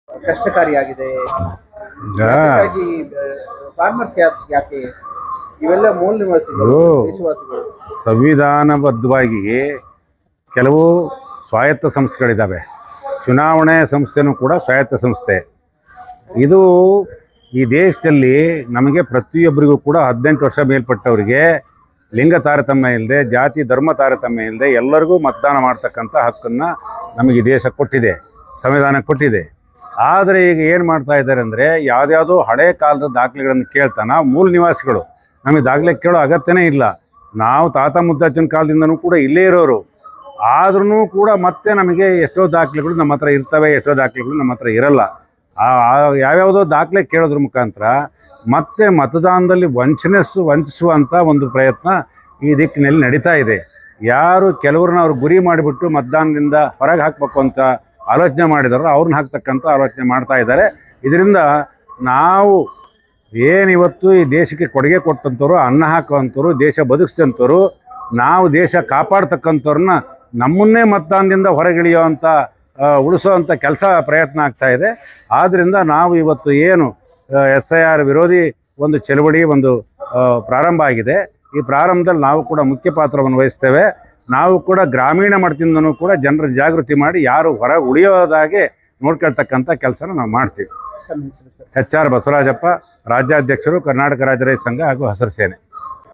ಕಷ್ಟಕಾರಿಯಾಗಿದೆ. ಈಗ ಹಾಗಾಗಿ ಫಾರ್ಮರ್ಸ್ ಯಾಕೆ ಇವೆಲ್ಲ ಮೂಲ ನಿವಾಸಿಗಳು ದೇಶವಾಸಿಗಳು ಸಂವಿಧಾನಬದ್ಧವಾಗಿ ಕೆಲವು ಸ್ವಾಯತ್ತ ಸಂಸ್ಥೆಗಳಿದ್ದಾವೆ. ಚುನಾವಣೆ ಸಂಸ್ಥೆನೂ ಕೂಡ ಸ್ವಾಯತ್ತ ಸಂಸ್ಥೆ. ಇದು ಈ ದೇಶದಲ್ಲಿ ನಮಗೆ ಪ್ರತಿಯೊಬ್ಬರಿಗೂ ಕೂಡ 18 ವರ್ಷ ಮೇಲ್ಪಟ್ಟವರಿಗೆ ಲಿಂಗ ತಾರತಮ್ಯ ಇಲ್ಲದೆ, ಜಾತಿ ಧರ್ಮ ತಾರತಮ್ಯ ಇಲ್ಲದೆ ಎಲ್ಲರಿಗೂ ಮತದಾನ ಮಾಡ್ತಕ್ಕಂಥ ಹಕ್ಕನ್ನು ನಮಗೆ ದೇಶ ಕೊಟ್ಟಿದೆ, ಸಂವಿಧಾನ ಕೊಟ್ಟಿದೆ. ಆದರೆ ಈಗ ಏನು ಮಾಡ್ತಾ ಇದ್ದಾರೆ ಅಂದರೆ, ಯಾವುದ್ಯಾವುದೋ ಹಳೆ ಕಾಲದ ದಾಖಲೆಗಳನ್ನು ಕೇಳ್ತಾ ನಾವು ಮೂಲ ನಿವಾಸಿಗಳು ನಮಗೆ ದಾಖಲೆ ಕೇಳೋ ಅಗತ್ಯನೇ ಇಲ್ಲ. ನಾವು ತಾತ ಮುತ್ತಾಚಿನ ಕಾಲದಿಂದನೂ ಕೂಡ ಇಲ್ಲೇ ಇರೋರು. ಆದ್ರೂ ಕೂಡ ಮತ್ತೆ ನಮಗೆ ಎಷ್ಟೋ ದಾಖಲೆಗಳು ನಮ್ಮ ಹತ್ರ ಇರ್ತವೆ, ಎಷ್ಟೋ ದಾಖಲೆಗಳು ನಮ್ಮ ಹತ್ರ ಇರಲ್ಲ. ಯಾವ್ಯಾವುದೋ ದಾಖಲೆ ಕೇಳೋದ್ರ ಮುಖಾಂತರ ಮತ್ತೆ ಮತದಾನದಲ್ಲಿ ವಂಚಿಸುವಂಥ ಒಂದು ಪ್ರಯತ್ನ ಈ ದಿಕ್ಕಿನಲ್ಲಿ ನಡೀತಾ ಇದೆ. ಯಾರು ಕೆಲವ್ರನ್ನ ಅವ್ರು ಗುರಿ ಮಾಡಿಬಿಟ್ಟು ಮತದಾನದಿಂದ ಹೊರಗೆ ಹಾಕಬೇಕು ಅಂತ ಆಲೋಚನೆ ಮಾಡಿದಾರೋ ಅವ್ರನ್ನ ಹಾಕ್ತಕ್ಕಂಥ ಆಲೋಚನೆ ಮಾಡ್ತಾ ಇದ್ದಾರೆ. ಇದರಿಂದ ನಾವು ಏನಿವತ್ತು ಈ ದೇಶಕ್ಕೆ ಕೊಡುಗೆ ಕೊಟ್ಟಂಥವ್ರು, ಅನ್ನ ಹಾಕುವಂಥವ್ರು, ದೇಶ ಬದುಕಿಸಿದಂಥವ್ರು, ನಾವು ದೇಶ ಕಾಪಾಡ್ತಕ್ಕಂಥವ್ರನ್ನ ನಮ್ಮನ್ನೇ ಮತದಾನದಿಂದ ಹೊರಗಿಳಿಯುವಂಥ ಉಳಿಸೋವಂಥ ಪ್ರಯತ್ನ ಆಗ್ತಾ ಇದೆ. ಆದ್ದರಿಂದ ನಾವು ಇವತ್ತು ಏನು SIR ವಿರೋಧಿ ಒಂದು ಚಳವಳಿ ಪ್ರಾರಂಭ ಆಗಿದೆ. ಈ ಪ್ರಾರಂಭದಲ್ಲಿ ನಾವು ಕೂಡ ಮುಖ್ಯ ಪಾತ್ರವನ್ನು ವಹಿಸ್ತೇವೆ. ನಾವು ಕೂಡ ಗ್ರಾಮೀಣ ಮಟ್ಟದಿಂದನೂ ಕೂಡ ಜನರ ಜಾಗೃತಿ ಮಾಡಿ ಯಾರು ಹೊರಗೆ ಉಳಿಯೋದಾಗೆ ನೋಡ್ಕೊಳ್ತಕ್ಕಂಥ ಕೆಲಸನ ನಾವು ಮಾಡ್ತೀವಿ. HR ಬಸವರಾಜಪ್ಪ, ರಾಜ್ಯಾಧ್ಯಕ್ಷರು, ಕರ್ನಾಟಕ ರಾಜ್ಯ ರೈತ ಸಂಘ ಹಾಗೂ ಹಸಿರು ಸೇನೆ.